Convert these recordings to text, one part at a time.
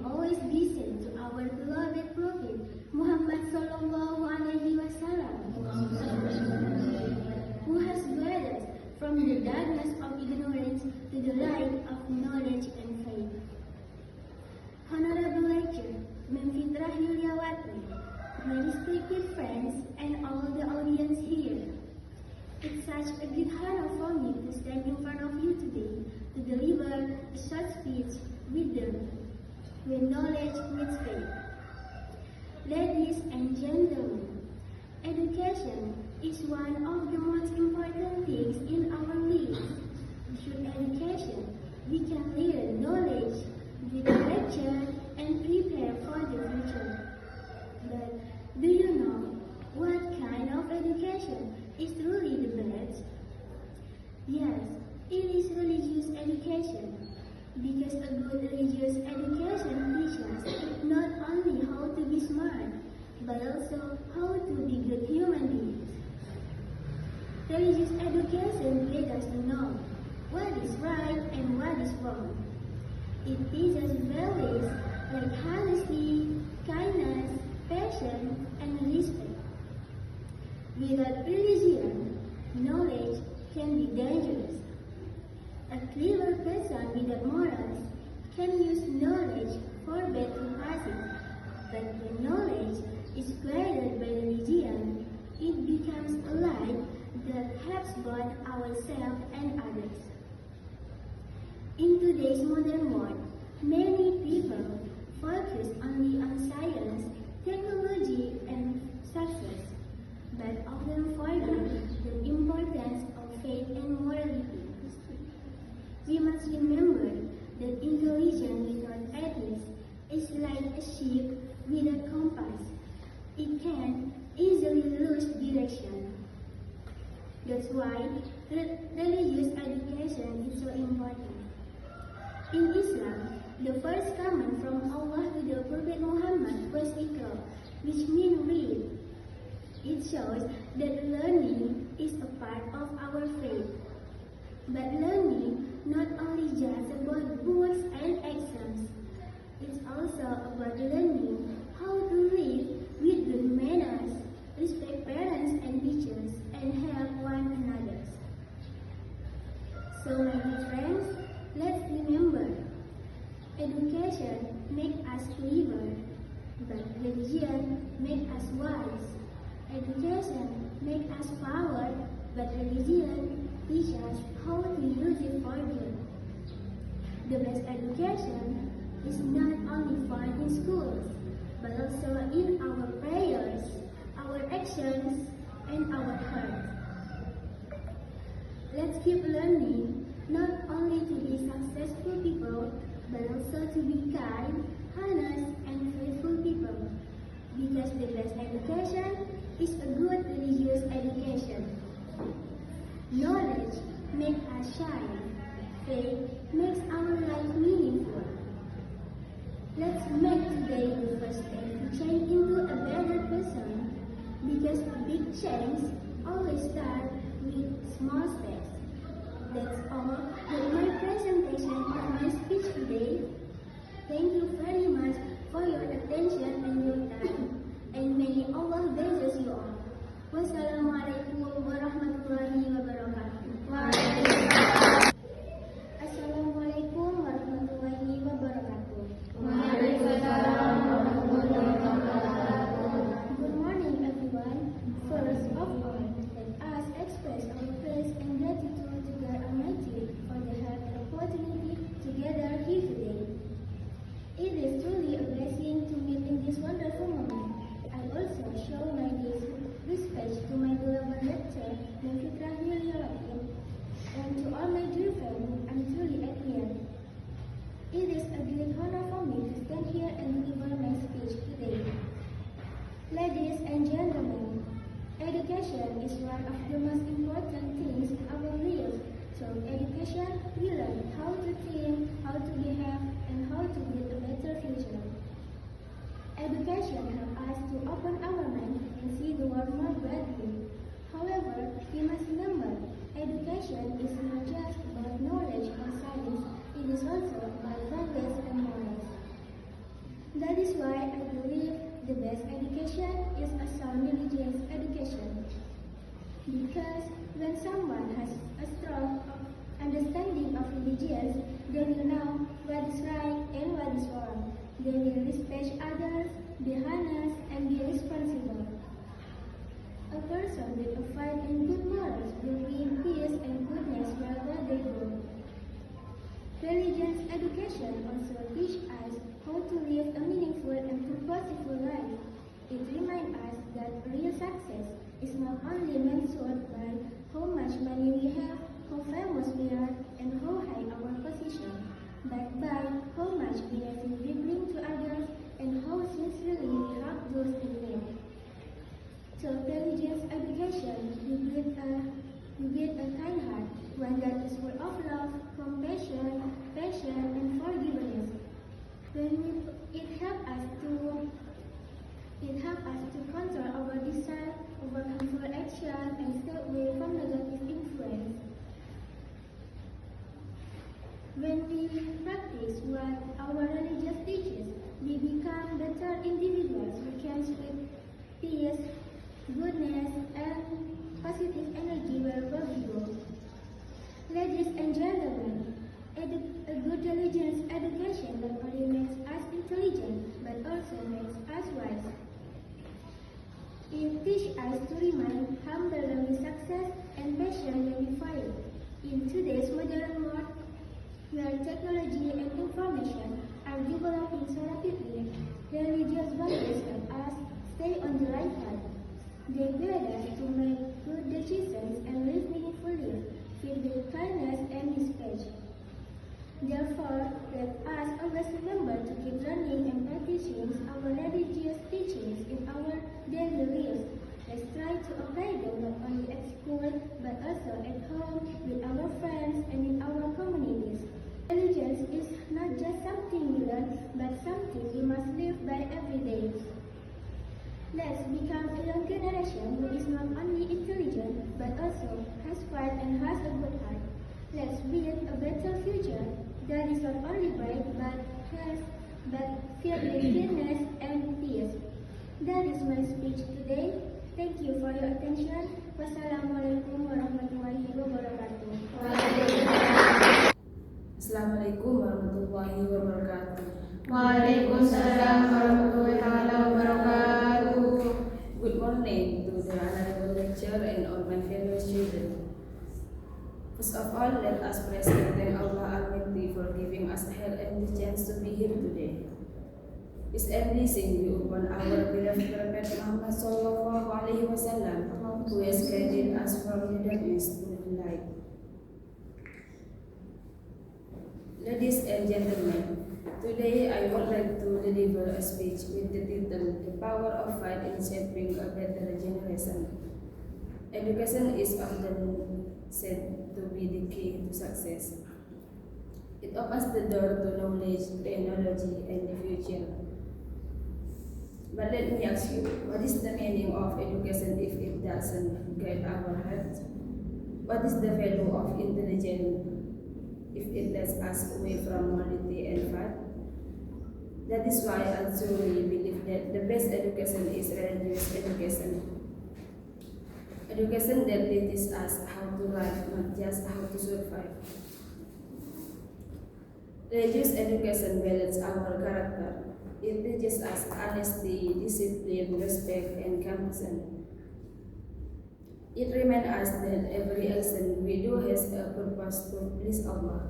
always listen to our beloved Prophet Muhammad Sallallahu Alaihi Wasallam, who has led us from the darkness of ignorance to the light of knowledge and faith. Honorable lecturer, Memfitra Yuliawati, my respected friends, and all the audience here. It's such a great honor for me to stand in front of you today to deliver a short speech with them when knowledge meets faith. Ladies and gentlemen, education is one of the most important things in our lives. Through education, we can learn knowledge, get a lecture, and prepare for the future. But do you know what kind of education is truly the best? Yes, it is religious education. Because a good religious education teaches not only how to be smart, but also how to be good human beings. Religious education lets us to know what is right and what is wrong. It teaches values like honesty, kindness, passion, and respect. Without religion, knowledge can be dangerous. A clever person without morals can use knowledge for bad purposes, but when knowledge is guided by religion, it becomes a light that helps both ourselves and others. In today's modern world, many people focus only on science, technology, and success, but often forget the importance of faith and morality. We must remember that intelligence without ethics is like a ship without compass. It can easily lose direction. That's why religious education is so important. In Islam, the first command from Allah to the Prophet Muhammad was Iqra, which means read. It shows that learning is a part of our faith. But learning not only just about books and exams, it's also about learning how to live with good manners, respect parents and teachers, and help one another. So my dear friends, let's remember, education makes us clever, but religion makes us wise. Education makes us power, but religion teaches us how to use it for good. The best education is not only found in schools, but also in our prayers, our actions, and our hearts. Let's keep learning, not only to be successful people, but also to be kind, honest, and faithful people. Because the best education is a good religious education. Knowledge makes us shine. Faith makes our life meaningful. Let's make today the first step to change into a better person, because a big change always starts with small steps. That's all with my presentation or my speech today. Thank you very much for your attention and your time. And may Allah bless you all. Wassalamualaikum warahmatullahi wabarakatuh. Assalamualaikum warahmatullahi wabarakatuh. Good morning, everyone. First of all, let us express our praise and gratitude to God Almighty for the health and Because when someone has a strong understanding of religion, they will know what is right and what is wrong. They will respect others, be honest, and be responsible. A person with a faith in good morals will bring peace and goodness wherever they go. Religion's education also teaches us how to live a meaningful and purposeful life. It reminds us that real success is not only measured by how much money we have, how famous we are, and how high our position, but by how much benefit we bring to others and how sincerely we help those in need. Through religion's education, we build a kind heart, one that is full of love, compassion, passion, and forgiveness. It helps us to control our desire, overcome harmful action, and stay away from negative influence. When we practice what our religious teaches, we become better individuals. We can spread peace, goodness, and positive energy wherever we go. Ladies and gentlemen, a good religion's education not only makes us intelligent, but also makes us wise. It teaches us to remain humble when we success and patient when we fail. In today's modern world, where technology and information are developing so rapidly, religious values help us stay on the right path. They guide us to make good decisions and live meaningful lives filled with kindness and respect. Therefore, let us always remember to keep learning and practicing our religious teachings in our daily lives. Let's try to apply them not only at school, but also at home, with our friends, and in our communities. Religion is not just something we learn, but something we must live by every day. Let's become a young generation who is not only intelligent, but also has fight and has a good heart. Let's build a better future that is not only bright, but filled with goodness and peace. That is my speech today. Thank you for your attention. Wassalamualaikum warahmatullahi wabarakatuh. Assalamualaikum warahmatullahi wabarakatuh. Waalaikumsalam warahmatullahi wabarakatuh. Good morning to the honorable lecturer and all my fellow students. First of all, let us praise and thank Allah Almighty for giving us health and the chance to be here today. It's a blessing upon our beloved Prophet Muhammad Sallallahu Alaihi Wasallam, who has guided us from the darkness to the light. Ladies and gentlemen, today I would like to deliver a speech with the title "The Power of Fight in Shaping a Better Generation." Education is often said to be the key to success. It opens the door to knowledge, technology, and the future. But let me ask you, what is the meaning of education if it doesn't guide our hearts? What is the value of intelligence if it lets us away from morality and faith? That is why I truly believe that the best education is religious education. Education that teaches us how to live, not just how to survive. Religious education builds our character. It teaches us honesty, discipline, respect, and compassion. It reminds us that every action we do has a purpose to please Allah.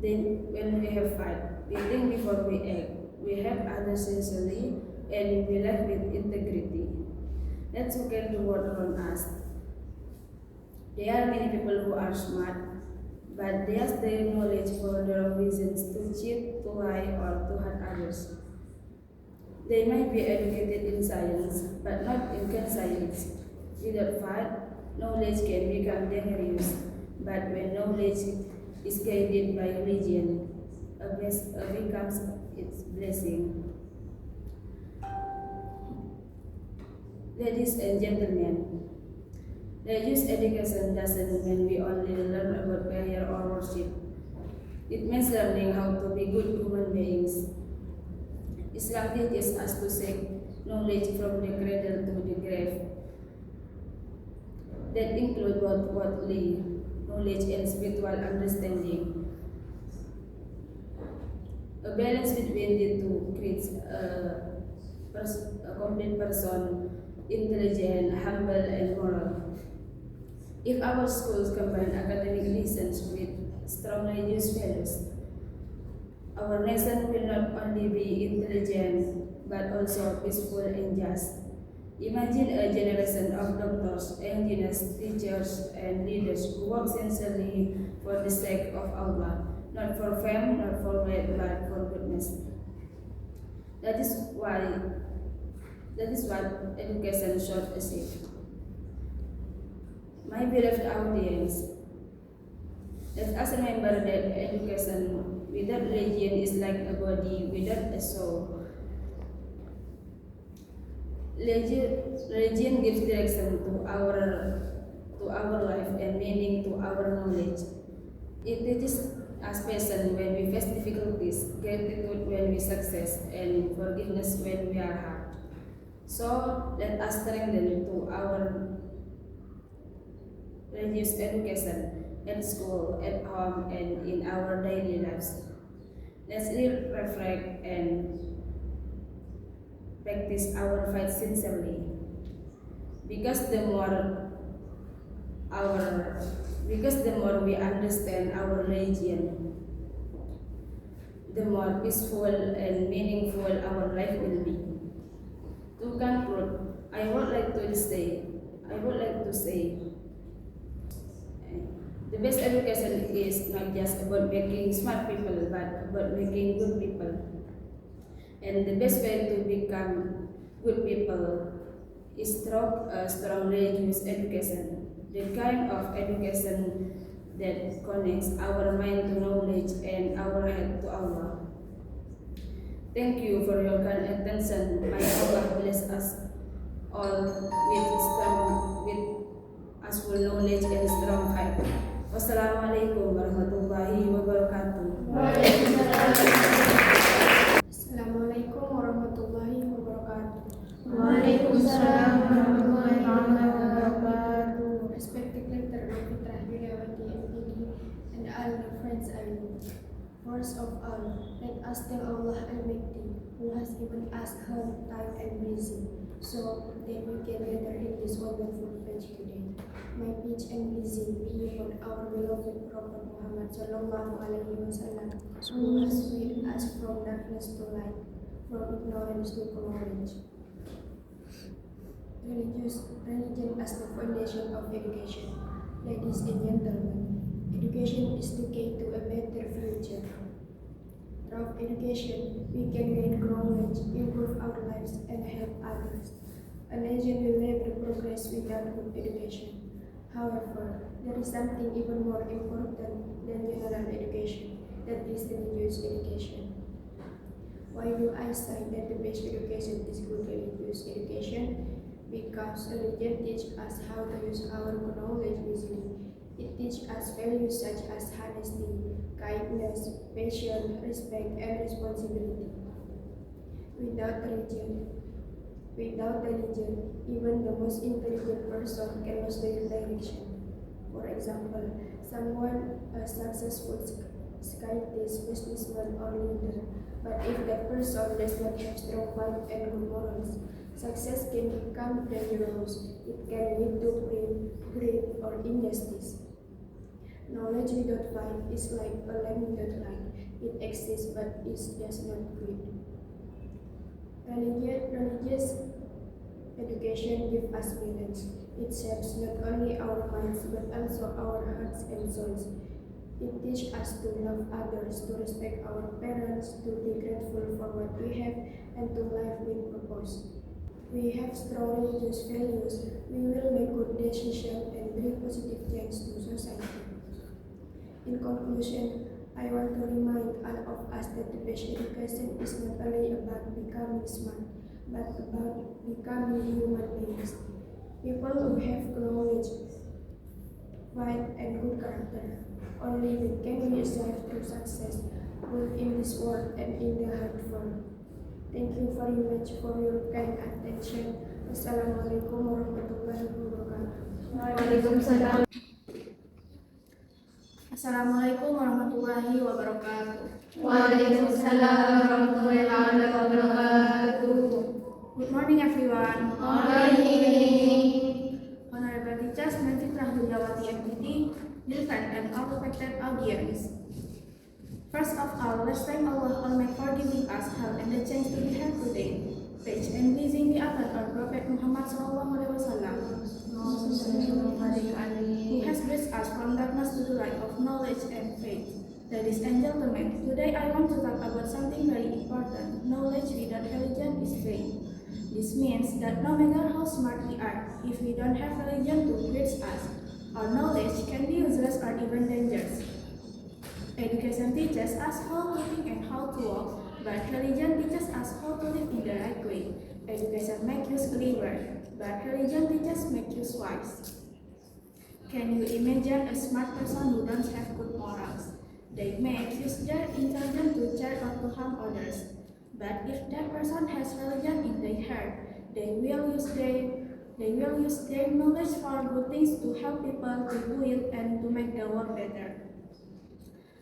Then, when we have fight, we think before we act. We help others sincerely, and we live with integrity. Let's look at the world around us. There are many people who are smart, but they use their knowledge for the wrong reasons, to cheat, to lie, or to hurt others. They might be educated in science, but not in conscience. Without faith, knowledge can become dangerous, but when knowledge is guided by religion, becomes its blessing. Ladies and gentlemen, religious education doesn't mean we only learn about prayer or worship. It means learning how to be good human beings. Islam teaches us to seek knowledge from the cradle to the grave that include both worldly knowledge and spiritual understanding. A balance between the two creates a complete person, intelligent, humble, and moral. If our schools combine academic lessons with strong religious values, our nation will not only be intelligent but also peaceful and just. Imagine a generation of doctors, engineers, teachers, and leaders who work sincerely for the sake of Allah, not for fame, not for wealth, but for goodness. That is what education should achieve. My beloved audience, let us remember that education without religion is like a body without a soul. Religion gives direction to our life and meaning to our knowledge. It teaches us patience when we face difficulties, gratitude when we success, and forgiveness when we are hurt. So let us strengthen to our religious education at school, at home, and in our daily lives. Let's reflect and practice our faith sincerely. Because the more we understand our religion, the more peaceful and meaningful our life will be. To conclude, I would like to say, the best education is not just about making smart people, but about making good people. And the best way to become good people is through a strong religious education, the kind of education that connects our mind to knowledge and our head to Allah. Thank you for your kind attention. May Allah bless us all with us full knowledge and strong faith. Wassalamualaikum warahmatullahi wabarakatuh. Assalamualaikum warahmatullahi wabarakatuh. Waalaikumsalam warahmatullahi wabarakatuh. Respected Lector Fitrah Yuliawati MPD and all the friends I know. First of all, let us thank Allah Almighty who has given us health, time and blessing so that we can gather in this wonderful page today. May peace and blessing be upon our beloved Prophet Muhammad Sallallahu Alaihi Wasallam, who has freed us from darkness to light, from ignorance to knowledge. Religion as the foundation of education. Ladies and gentlemen, education is the key to a better future. Through education, we can gain knowledge, improve our lives, and help others. A nation will never progress without good education. However, there is something even more important than general education, that is religious education. Why do I say that the best education is good religious education? Because religion teaches us how to use our knowledge wisely. It teaches us values such as honesty, kindness, patience, respect, and responsibility. Without religion, even the most intelligent person can lose their direction. For example, someone a successful scientist, businessman, or leader, but if that person does not have strong mind and good morals, success can become dangerous. It can lead to greed or injustice. Knowledge without fight is like a lamp without light. It exists but is just not good. Religious education gives us balance. It shapes not only our minds but also our hearts and souls. It teaches us to love others, to respect our parents, to be grateful for what we have, and to live with purpose. We have strong religious values. We will make good decisions and bring positive change to society. In conclusion, I want to remind all of us that the best education is not only about becoming smart, but about becoming human beings. People who have knowledge, fight, and good character only they can be achieved to success, both in this world and in the heart world. Thank you very much for your kind attention. Assalamualaikum warahmatullahi wabarakatuh. Waalaikumsalam. Assalamualaikum warahmatullahi wabarakatuh. Waalaikumsalam warahmatullahi wabarakatuh. Good morning everyone. Morning. Honorable teachers, Ma'am Fitrah Yuliawati MPT, dear friend and all respected audience. First of all, let's thank Allah Almighty for giving us health and the chance to be here today. Praise and blessing be upon our Prophet Muhammad SAW, who has blessed us from darkness to the light of knowledge and faith. Ladies and gentlemen, today I want to talk about something very important. Knowledge without religion is vain. This means that no matter how smart we are, if we don't have religion to guide us, our knowledge can be useless or even dangerous. Education teaches us how to think and how to walk, but religion teaches us how to live in the right way. Education makes you clever, but religion teaches make you wise. Can you imagine a smart person who doesn't have good morals? They may use their intelligence to charm or to harm others. But if that person has religion in their heart, they will use their knowledge for good things to help people to do it and to make the world better.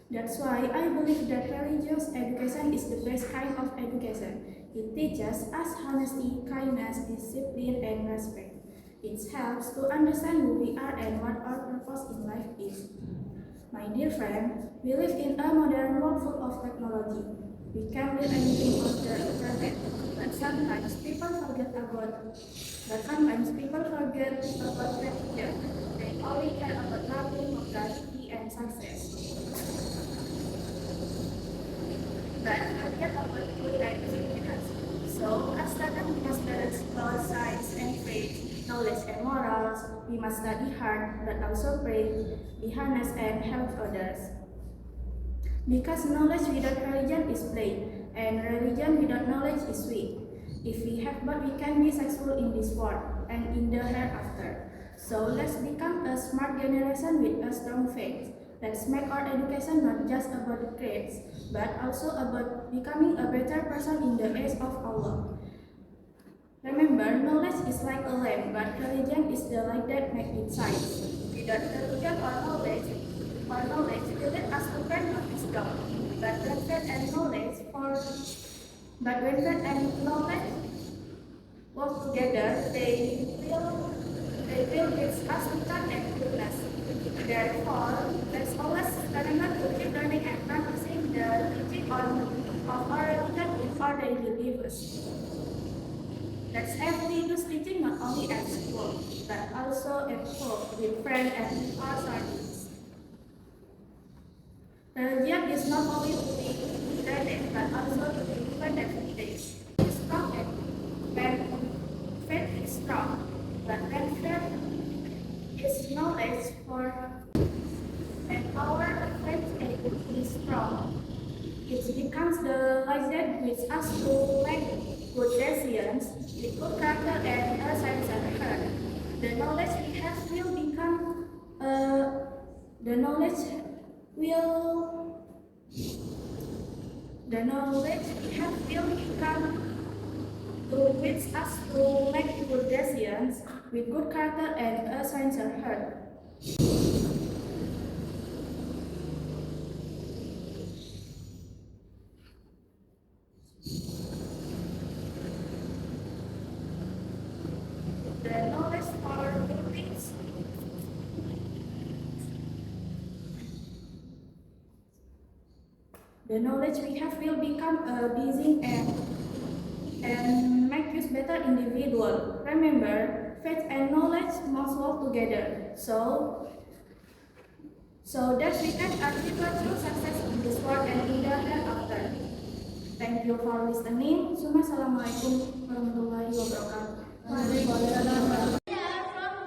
That's why I believe that religious education is the best kind of education. It teaches us honesty, kindness, discipline, and respect. It helps to understand who we are and what our purpose in life is. My dear friend, we live in a modern world full of technology. We can read anything on the internet, but sometimes people forget about religion. They only care about loving, morality, and success. But forget about good and happiness. So, as students, we must balance both science and faith, knowledge and morals. We must study hard, but also pray, be honest, and help others. Because knowledge without religion is plain, and religion without knowledge is weak. If we have both, we can be successful in this world and in the hereafter. So let's become a smart generation with a strong faith. Let's make our education not just about the grades, but also about becoming a better person in the eyes of Allah. Remember, knowledge is like a lamp, but religion is the light that makes it shine. Without religion or knowledge will let us to turn on this door. But when faith and knowledge work together, they will give us wisdom and goodness. Therefore, let's always remember to keep learning and practicing the teaching of our religion in our daily lives. Let's have religious teaching not only at school, but also at home with friends and with our surroundings. Religion is not only to be learned, but also to be given every day. It's strong and when faith is strong, but when faith is knowledge for and our faith is strong, it becomes the light that leads us to make good decisions with good character and a sense of heart. The knowledge we have will become to lead us to make good decisions with good character and a sincere heart. The knowledge for good things. The knowledge we have will become a busy and make us better individual. Remember, faith and knowledge must work together. So that we can achieve true success in this world and in the hereafter. Thank you for listening. Assalamualaikum warahmatullahi wabarakatuh. From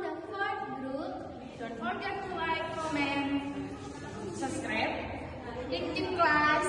the fourth group, don't forget to like, comment, subscribe. Thank you, class.